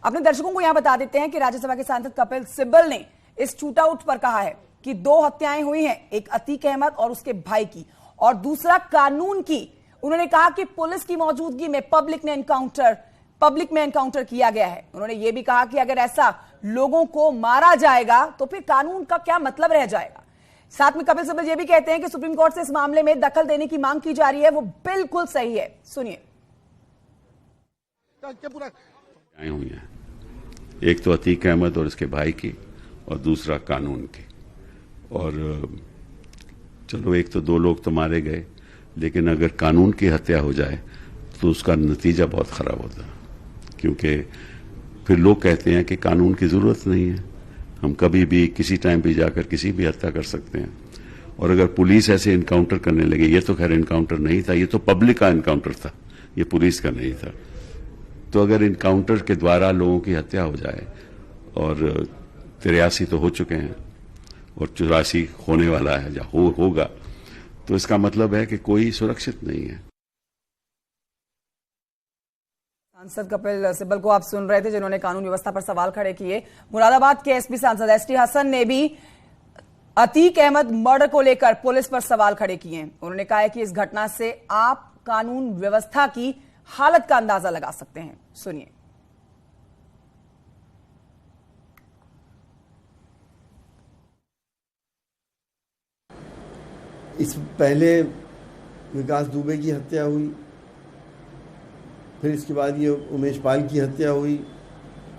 अपने दर्शकों को यहां बता देते हैं कि राज्यसभा के सांसद कपिल सिब्बल ने इस शूटआउट पर कहा है कि 2 हत्याएं हुई हैं, एक अतीक अहमद और उसके भाई की, और दूसरा कानून की। उन्होंने कहा कि पुलिस की मौजूदगी में पब्लिक में एनकाउंटर किया गया है। उन्होंने यह भी कहा कि अगर ऐसा लोगों को मारा जाएगा तो फिर कानून का क्या मतलब रह जाएगा। साथ में कपिल सिब्बल यह भी कहते हैं कि सुप्रीम कोर्ट से इस मामले में दखल देने की मांग की जा रही है, वो बिल्कुल सही है। सुनिए। हुई है, एक तो अतीक अहमद और उसके भाई की, और दूसरा कानून की। और चलो, एक तो 2 लोग तो मारे गए, लेकिन अगर कानून की हत्या हो जाए तो उसका नतीजा बहुत खराब होता है, क्योंकि फिर लोग कहते हैं कि कानून की जरूरत नहीं है, हम कभी भी किसी टाइम भी जाकर किसी भी हत्या कर सकते हैं। और अगर पुलिस ऐसे इनकाउंटर करने लगे, ये तो खैर इनकाउंटर नहीं था, ये तो पब्लिक का इनकाउंटर था, ये पुलिस का नहीं था। तो अगर इनकाउंटर के द्वारा लोगों की हत्या हो जाए, और 83 तो हो चुके हैं और 84 होने वाला है या होगा, तो इसका मतलब है कि कोई सुरक्षित नहीं है। सांसद कपिल सिब्बल को आप सुन रहे थे, जिन्होंने कानून व्यवस्था पर सवाल खड़े किए। मुरादाबाद के एसपी सांसद एसटी हसन ने भी अतीक अहमद मर्डर को लेकर पुलिस पर सवाल खड़े किए। उन्होंने कहा है कि इस घटना से आप कानून व्यवस्था की हालत का अंदाजा लगा सकते हैं। सुनिए। इस पहले विकास दुबे की हत्या हुई, फिर इसके बाद ये उमेश पाल की हत्या हुई,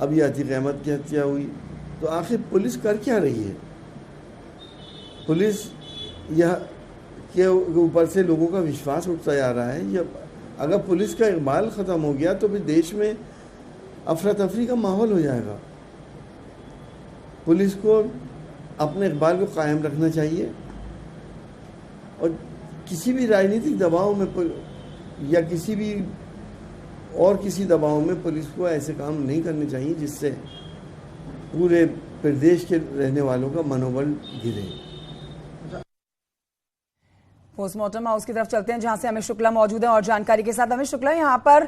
अब ये अतीक अहमद की हत्या हुई। तो आखिर पुलिस कर क्या रही है? पुलिस यह के ऊपर से लोगों का विश्वास उठता जा रहा है। या अगर पुलिस का इकबाल ख़त्म हो गया तो फिर देश में अफरा तफरी का माहौल हो जाएगा। पुलिस को अपने इकबाल को कायम रखना चाहिए, और किसी भी राजनीतिक दबाव में या किसी दबाव में पुलिस को ऐसे काम नहीं करने चाहिए जिससे पूरे प्रदेश के रहने वालों का मनोबल गिरे। पोस्टमार्टम हाउस की तरफ चलते हैं, जहां से अमित शुक्ला मौजूद है और जानकारी के साथ। अमित शुक्ला, यहां पर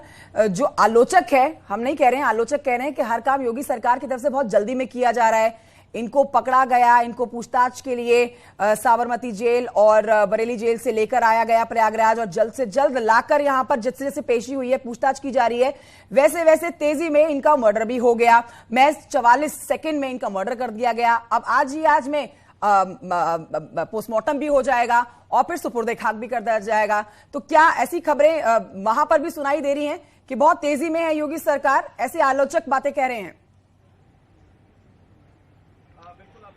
जो आलोचक है, हम नहीं कह रहे हैं, आलोचक कह रहे हैं कि हर काम योगी सरकार की तरफ से बहुत जल्दी में किया जा रहा है। इनको पकड़ा गया, इनको पूछताछ के लिए साबरमती जेल और बरेली जेल से लेकर आया गया प्रयागराज, और जल्द से जल्द लाकर यहां पर जैसे जैसे पेशी हुई है, पूछताछ की जा रही है, वैसे वैसे तेजी में इनका मर्डर भी हो गया। महज 44 सेकंड में इनका मर्डर कर दिया गया। अब आज में पोस्टमार्टम भी हो जाएगा और फिर सुपुर्द खाक भी कर दिया जाएगा। तो क्या ऐसी खबरें वहां पर भी सुनाई दे रही हैं कि बहुत तेजी में है योगी सरकार? ऐसे आलोचक बातें कह रहे हैं।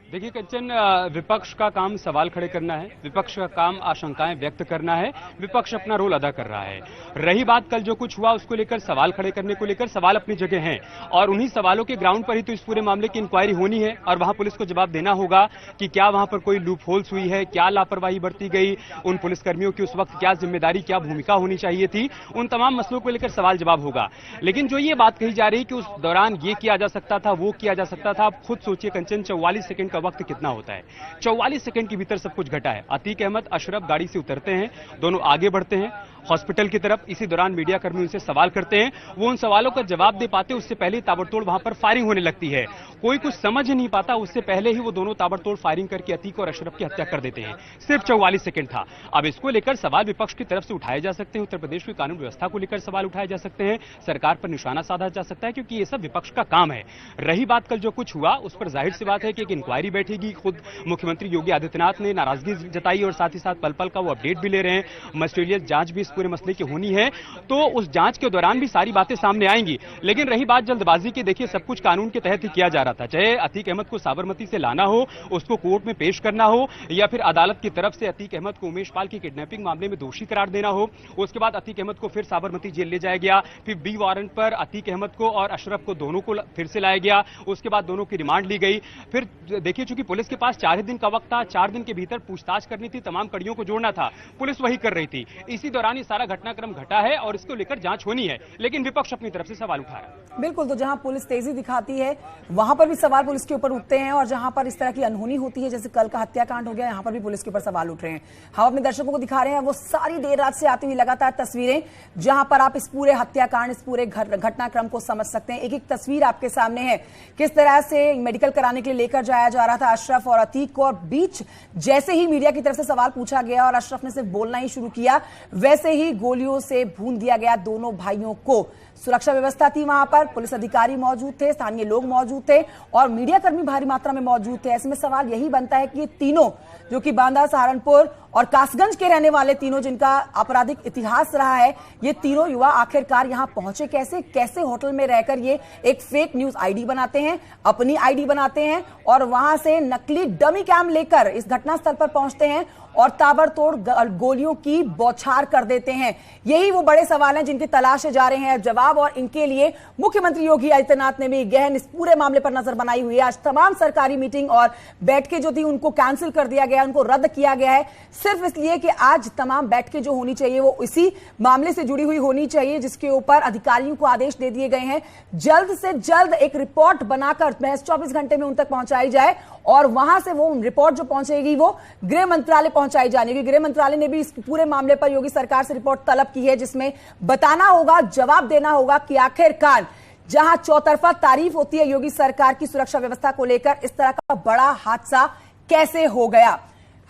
देखिए कंचन, विपक्ष का काम सवाल खड़े करना है, विपक्ष का काम आशंकाएं व्यक्त करना है, विपक्ष अपना रोल अदा कर रहा है। रही बात कल जो कुछ हुआ उसको लेकर सवाल खड़े करने को लेकर, सवाल अपनी जगह हैं, और उन्हीं सवालों के ग्राउंड पर ही तो इस पूरे मामले की इंक्वायरी होनी है, और वहां पुलिस को जवाब देना होगा कि क्या वहां पर कोई लूप होल्स हुई है, क्या लापरवाही बरती गई, उन पुलिसकर्मियों की उस वक्त क्या जिम्मेदारी, क्या भूमिका होनी चाहिए थी, उन तमाम मसलों को लेकर सवाल जवाब होगा। लेकिन जो ये बात कही जा रही है कि उस दौरान ये किया जा सकता था, वो किया जा सकता था, आप खुद सोचिए कंचन, 44 सेकंड का वक्त कितना होता है। 44 सेकंड के भीतर सब कुछ घटा है। अतीक अहमद, अशरफ गाड़ी से उतरते हैं, दोनों आगे बढ़ते हैं हॉस्पिटल की तरफ। इसी दौरान मीडिया कर्मी उनसे सवाल करते हैं, वो उन सवालों का जवाब दे पाते उससे पहले ताबड़तोड़ वहां पर फायरिंग होने लगती है। कोई कुछ समझ नहीं पाता, उससे पहले ही वो दोनों ताबड़तोड़ फायरिंग करके अतीक और अशरफ की हत्या कर देते हैं। सिर्फ 44 सेकंड था। अब इसको लेकर सवाल विपक्ष की तरफ से उठाए जा सकते हैं, उत्तर प्रदेश की कानून व्यवस्था को लेकर सवाल उठाए जा सकते हैं, सरकार पर निशाना साधा जा सकता है, क्योंकि ये सब विपक्ष का काम है। रही बात कल जो कुछ हुआ उस पर जाहिर सी बात है कि एक इंक्वायरी बैठेगी। खुद मुख्यमंत्री योगी आदित्यनाथ ने नाराजगी जताई और साथ ही साथ पल पल का वो अपडेट भी ले रहे हैं। मजिस्ट्रियल जांच भी इस पूरे मसले की होनी है, तो उस जांच के दौरान भी सारी बातें सामने आएंगी। लेकिन रही बात जल्दबाजी की, देखिए सब कुछ कानून के तहत ही किया जा रहा था। चाहे अतीक अहमद को साबरमती से लाना हो, उसको कोर्ट में पेश करना हो, या फिर अदालत की तरफ से अतीक अहमद को उमेश पाल की किडनैपिंग मामले में दोषी करार देना हो, उसके बाद अतीक अहमद को फिर साबरमती जेल ले जाया गया, फिर बी वारंट पर अतीक अहमद को और अशरफ को दोनों को फिर से लाया गया, उसके बाद दोनों की रिमांड ली गई। फिर देखिए चूंकि पुलिस के पास 4 दिन का वक्त था, 4 दिन के भीतर पूछताछ करनी थी, तमाम कड़ियों को जोड़ना था, पुलिस वही कर रही थी। इसी दौरान सारा घटनाक्रम घटा है और इसको लेकर जांच होनी है, लेकिन विपक्ष अपनी तरफ से सवाल उठा रहा है। बिल्कुल, तो जहां पुलिस तेजी दिखाती है वहां पर भी सवाल पुलिस के ऊपर उठते हैं, और जहां पर इस तरह की अनहोनी होती है जैसे कल का हत्याकांड हो गया, यहां पर भी पुलिस के ऊपर सवाल उठ रहे हैं। हम अपने दर्शकों को दिखा रहे हैं वो सारी देर रात से आती हुई लगातार तस्वीरें, जहां पर आप इस पूरे हत्याकांड, इस पूरे घटनाक्रम को समझ सकते हैं। एक एक तस्वीर आपके सामने है, किस तरह से मेडिकल कराने के लिए लेकर जाया जा रहा था अशरफ और अतीक को, और बीच जैसे ही मीडिया की तरफ से सवाल पूछा गया और अशरफ ने सिर्फ बोलना ही शुरू किया, वैसे ही गोलियों से भून दिया गया दोनों भाइयों को। सुरक्षा व्यवस्था थी वहां पर, पुलिस अधिकारी मौजूद थे, स्थानीय लोग मौजूद थे और मीडिया कर्मी भारी मात्रा में मौजूद थे। ऐसे में सवाल यही बनता है कि ये तीनों, जो कि बांदा, सहारनपुर और कासगंज के रहने वाले तीनों, जिनका आपराधिक इतिहास रहा है, ये तीनों युवा आखिरकार यहां पहुंचे कैसे? कैसे होटल में रहकर ये एक फेक न्यूज आईडी बनाते हैं, अपनी आईडी बनाते हैं और वहां से नकली डमी कैम लेकर इस घटनास्थल पर पहुंचते हैं और ताबड़तोड़ गोलियों की बौछार कर देते हैं। यही वो बड़े सवाल हैं जिनकी तलाशे जा रहे हैं जवाब, और इनके लिए मुख्यमंत्री योगी आदित्यनाथ ने भी गहन इस पूरे मामले पर नजर बनाई हुई है। आज तमाम सरकारी मीटिंग और बैठकें जो थी उनको कैंसिल कर दिया गया, उनको रद्द किया गया है, सिर्फ इसलिए कि आज तमाम बैठकें जो होनी चाहिए वो इसी मामले से जुड़ी हुई होनी चाहिए, जिसके ऊपर अधिकारियों को आदेश दे दिए गए हैं जल्द से जल्द एक रिपोर्ट बनाकर महज 24 घंटे में उन तक पहुंचाई जाए, और वहां से वो रिपोर्ट जो पहुंचेगी वो गृह मंत्रालय पहुंचाई जाने की। गृह मंत्रालय ने भी इस पूरे मामले पर योगी सरकार से रिपोर्ट तलब की है, जिसमें बताना होगा, जवाब देना होगा कि आखिरकार जहां चौतरफा तारीफ होती है योगी सरकार की सुरक्षा व्यवस्था को लेकर, इस तरह का बड़ा हादसा कैसे हो गया।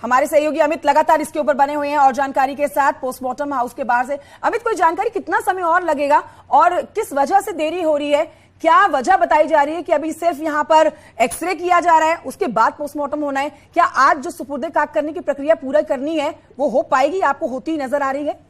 हमारे सहयोगी अमित लगातार इसके ऊपर बने हुए हैं और जानकारी के साथ पोस्टमार्टम हाउस के बाहर से। अमित, कोई जानकारी कितना समय और लगेगा और किस वजह से देरी हो रही है? क्या वजह बताई जा रही है कि अभी सिर्फ यहां पर एक्सरे किया जा रहा है, उसके बाद पोस्टमार्टम होना है? क्या आज जो सुपुर्दे खाक करने की प्रक्रिया पूरा करनी है वो हो पाएगी? आपको होती नजर आ रही है?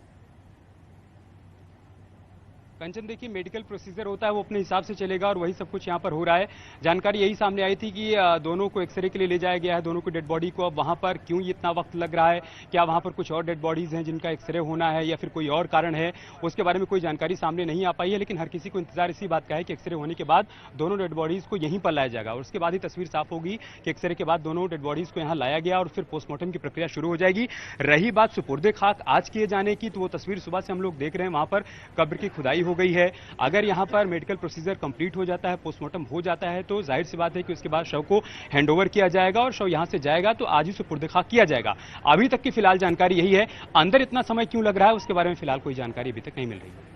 कंचन, देखिए, मेडिकल प्रोसीजर होता है वो अपने हिसाब से चलेगा और वही सब कुछ यहाँ पर हो रहा है। जानकारी यही सामने आई थी कि दोनों को एक्सरे के लिए ले जाया गया है, दोनों को डेड बॉडी को। अब वहाँ पर क्यों इतना वक्त लग रहा है, क्या वहाँ पर कुछ और डेड बॉडीज हैं जिनका एक्सरे होना है या फिर कोई और कारण है, उसके बारे में कोई जानकारी सामने नहीं आ पाई है। लेकिन हर किसी को इंतजार इसी बात का है कि एक्सरे होने के बाद दोनों डेड बॉडीज को यहीं पर लाया जाएगा और उसके बाद ही तस्वीर साफ होगी कि एक्सरे के बाद दोनों डेड बॉडीज को यहाँ लाया गया और फिर पोस्टमार्टम की प्रक्रिया शुरू हो जाएगी। रही बात सुपुर्दे खाक आज किए जाने की, तो वो तस्वीर सुबह से हम लोग देख रहे हैं, वहां पर कब्र की खुदाई हो गई है। अगर यहां पर मेडिकल प्रोसीजर कंप्लीट हो जाता है, पोस्टमार्टम हो जाता है, तो जाहिर सी बात है कि उसके बाद शव को हैंडओवर किया जाएगा और शव यहां से जाएगा तो आज ही सुपुर्द खाक किया जाएगा। अभी तक की फिलहाल जानकारी यही है। अंदर इतना समय क्यों लग रहा है उसके बारे में फिलहाल कोई जानकारी अभी तक नहीं मिल रही है।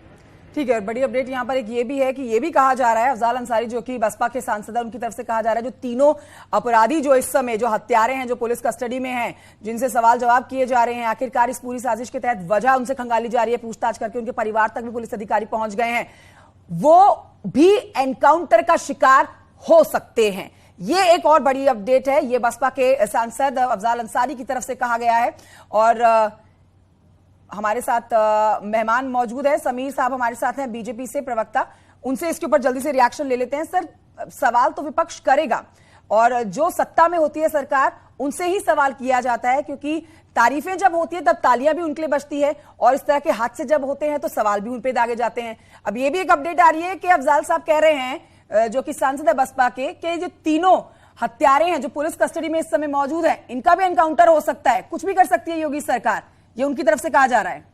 ठीक है, बड़ी अपडेट यहां पर एक ये भी है कि ये भी कहा जा रहा है, अफजाल अंसारी जो कि बसपा के सांसद है, उनकी तरफ से कहा जा रहा है जो तीनों अपराधी जो इस समय जो हत्यारे हैं, जो पुलिस कस्टडी में हैं, जिनसे सवाल जवाब किए जा रहे हैं, आखिरकार इस पूरी साजिश के तहत वजह उनसे खंगाली जा रही है, पूछताछ करके उनके परिवार तक भी पुलिस अधिकारी पहुंच गए हैं, वो भी एनकाउंटर का शिकार हो सकते हैं। ये एक और बड़ी अपडेट है, ये बसपा के सांसद अफजाल अंसारी की तरफ से कहा गया है। और हमारे साथ मेहमान मौजूद है, समीर साहब हमारे साथ हैं, बीजेपी से प्रवक्ता, उनसे इसके ऊपर जल्दी से रिएक्शन ले लेते हैं। सर, सवाल तो विपक्ष करेगा और जो सत्ता में होती है सरकार, उनसे ही सवाल किया जाता है, क्योंकि तारीफें जब होती है तब तालियां भी उनके लिए बजती है और इस तरह के हादसे जब होते हैं तो सवाल भी उन पे दागे जाते हैं। अब ये भी एक अपडेट आ रही है कि अफजाल साहब कह रहे हैं, जो कि सांसद है बसपा के, कि जो तीनों हत्यारे हैं जो पुलिस कस्टडी में इस समय मौजूद है, इनका भी एनकाउंटर हो सकता है, कुछ भी कर सकती है योगी सरकार, ये उनकी तरफ से कहा जा रहा है।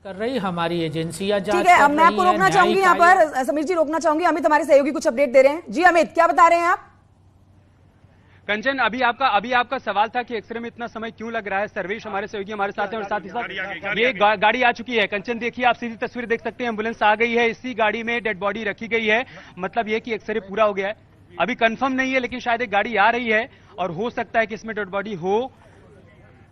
कर रही हमारी एजेंसियां जांच। ठीक है, अब मैं आपको रोकना चाहूंगी यहाँ पर, समीर जी रोकना चाहूंगी। अमित हमारे सहयोगी कुछ अपडेट दे रहे हैं। जी अमित, क्या बता रहे हैं आप? कंचन, अभी आपका सवाल था कि एक्सरे में इतना समय क्यों लग रहा है। सर्वेश हमारे सहयोगी हमारे साथ हैं और साथ ही साथ ये गाड़ी आ चुकी है। कंचन, देखिए, आप सीधी तस्वीर देख सकते हैं, एम्बुलेंस आ गई है, इसी गाड़ी में डेड बॉडी रखी गई है। मतलब ये कि एक्सरे पूरा हो गया है, अभी कंफर्म नहीं है, लेकिन शायद एक गाड़ी आ रही है और हो सकता है कि इसमें डेड बॉडी हो,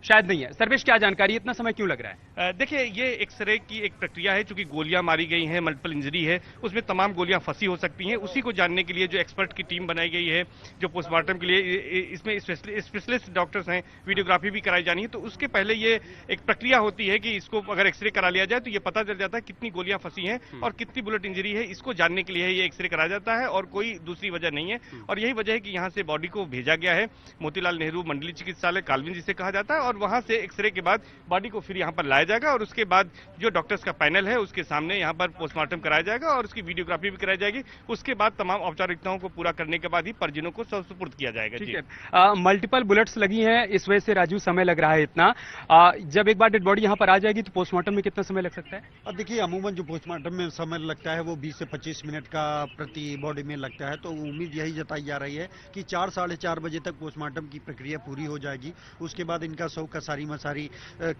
शायद नहीं है। सर्वेश, क्या जानकारी, इतना समय क्यों लग रहा है? देखिए, ये एक्सरे की एक प्रक्रिया है, चूंकि गोलियां मारी गई हैं, मल्टीपल इंजरी है, उसमें तमाम गोलियां फंसी हो सकती हैं। उसी को जानने के लिए जो एक्सपर्ट की टीम बनाई गई है, जो पोस्टमार्टम के लिए, इसमें स्पेशलिस्ट डॉक्टर्स हैं, वीडियोग्राफी भी कराई जानी है, तो उसके पहले ये एक प्रक्रिया होती है कि इसको अगर एक्सरे करा लिया जाए तो ये पता चल जाता है कितनी गोलियां फंसी हैं और कितनी बुलेट इंजरी है। इसको जानने के लिए ये एक्सरे कराया जाता है और कोई दूसरी वजह नहीं है। और यही वजह है कि यहाँ से बॉडी को भेजा गया है मोतीलाल नेहरू मंडलीय चिकित्सालय कालविन, जिसे कहा जाता है, और और वहां से एक्सरे के बाद बॉडी को फिर यहाँ पर लाया जाएगा और उसके बाद जो डॉक्टर्स का पैनल है उसके सामने यहाँ पर पोस्टमार्टम कराया जाएगा और उसकी वीडियोग्राफी भी कराई जाएगी। उसके बाद तमाम औपचारिकताओं को पूरा करने के बाद ही परिजनों को सुपुर्द किया जाएगा। ठीक है, मल्टीपल बुलेट्स लगी हैं, इस वजह से राजू समय लग रहा है इतना। जब एक बार डेड बॉडी यहाँ पर आ जाएगी तो पोस्टमार्टम में कितना समय लग सकता है? अब देखिए, अमूमन जो पोस्टमार्टम में समय लगता है वो 20 से 25 मिनट का प्रति बॉडी में लगता है, तो उम्मीद यही जताई जा रही है कि 4 साढ़े 4 बजे तक पोस्टमार्टम की प्रक्रिया पूरी हो जाएगी। उसके बाद इनका शव कसारी मसारी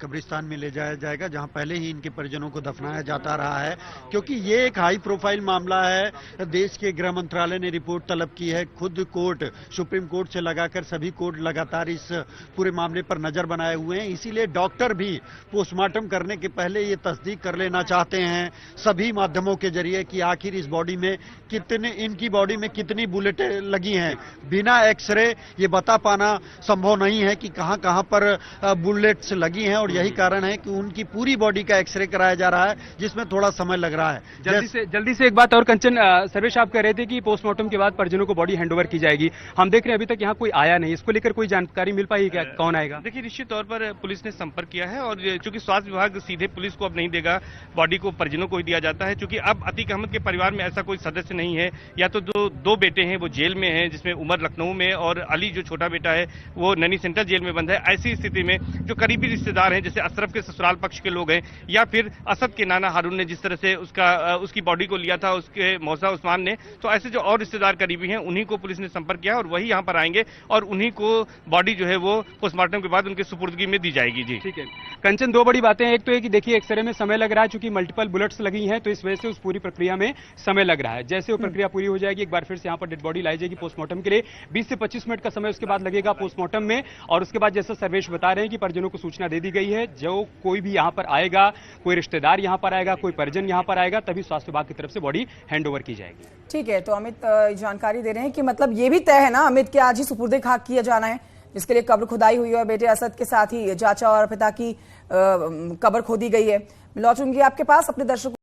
कब्रिस्तान में ले जाया जाएगा, जहां पहले ही इनके परिजनों को दफनाया जाता रहा है। क्योंकि ये एक हाई प्रोफाइल मामला है, देश के गृह मंत्रालय ने रिपोर्ट तलब की है, खुद कोर्ट, सुप्रीम कोर्ट से लगाकर सभी कोर्ट लगातार इस पूरे मामले पर नजर बनाए हुए हैं। इसीलिए डॉक्टर भी पोस्टमार्टम करने के पहले ये तस्दीक कर लेना चाहते हैं सभी माध्यमों के जरिए कि आखिर इस बॉडी में कितने, इनकी बॉडी में कितनी बुलेटें लगी हैं। बिना एक्सरे ये बता पाना संभव नहीं है कि कहां कहां पर बुलेट्स लगी हैं, और यही कारण है कि उनकी पूरी बॉडी का एक्सरे कराया जा रहा है, जिसमें थोड़ा समय लग रहा है। जल्दी से एक बात और कंचन, सर्वेश आप कह रहे थे कि पोस्टमार्टम के बाद परिजनों को बॉडी हैंडओवर की जाएगी। हम देख रहे हैं अभी तक यहाँ कोई आया नहीं, इसको लेकर कोई जानकारी मिल पाई क्या, कौन आएगा? देखिए, निश्चित तौर पर पुलिस ने संपर्क किया है और चूंकि स्वास्थ्य विभाग सीधे पुलिस को अब नहीं देगा, बॉडी को परिजनों को ही दिया जाता है। चूंकि अब अतीक अहमद के परिवार में ऐसा कोई सदस्य नहीं है, या तो दो बेटे हैं वो जेल में हैं, जिसमें उमर लखनऊ में और अली जो छोटा बेटा है वो नैनी सेंट्रल जेल में बंद है। ऐसी स्थिति में जो करीबी रिश्तेदार हैं, जैसे अशरफ के ससुराल पक्ष के लोग हैं, या फिर असद के नाना हारून ने जिस तरह से उसकी बॉडी को लिया था उसके मौसा उस्मान ने, तो ऐसे जो और रिश्तेदार करीबी हैं उन्हीं को पुलिस ने संपर्क किया और वही यहाँ पर आएंगे और उन्हीं को बॉडी जो है वो पोस्टमार्टम के बाद उनके सुपुर्दगी में दी जाएगी। जी ठीक है कंचन, दो बड़ी बातें, एक तो है कि देखिए एक्सरे में समय लग रहा है, चूंकि मल्टीपल बुलेट्स लगी हैं तो इस वजह से उस पूरी प्रक्रिया में समय लग रहा है। जैसे वो प्रक्रिया पूरी हो जाएगी एक बार फिर से यहाँ पर डेड बॉडी लाई जाएगी पोस्टमार्टम के लिए। 20 से 25 मिनट का समय उसके बाद लगेगा पोस्टमार्टम में, और उसके बाद जैसा सर्वेश बता रहे हैं कि परिजनों को सूचना दे दी गई है, जो कोई भी यहाँ पर आएगा, कोई रिश्तेदार यहाँ पर आएगा, कोई परिजन यहाँ पर आएगा, तभी स्वास्थ्य विभाग की तरफ से बॉडी हैंडओवर की जाएगी। ठीक है, तो अमित जानकारी दे रहे हैं कि मतलब ये भी तय है ना अमित कि आज ही सुपुर्दे खाक किया जाना है, जिसके लिए कब्र खुदाई हुई है और बेटे असद के साथ ही चाचा और पिता की कब्र खोदी गई है। मैं लौटूंगी आपके पास अपने दर्शकों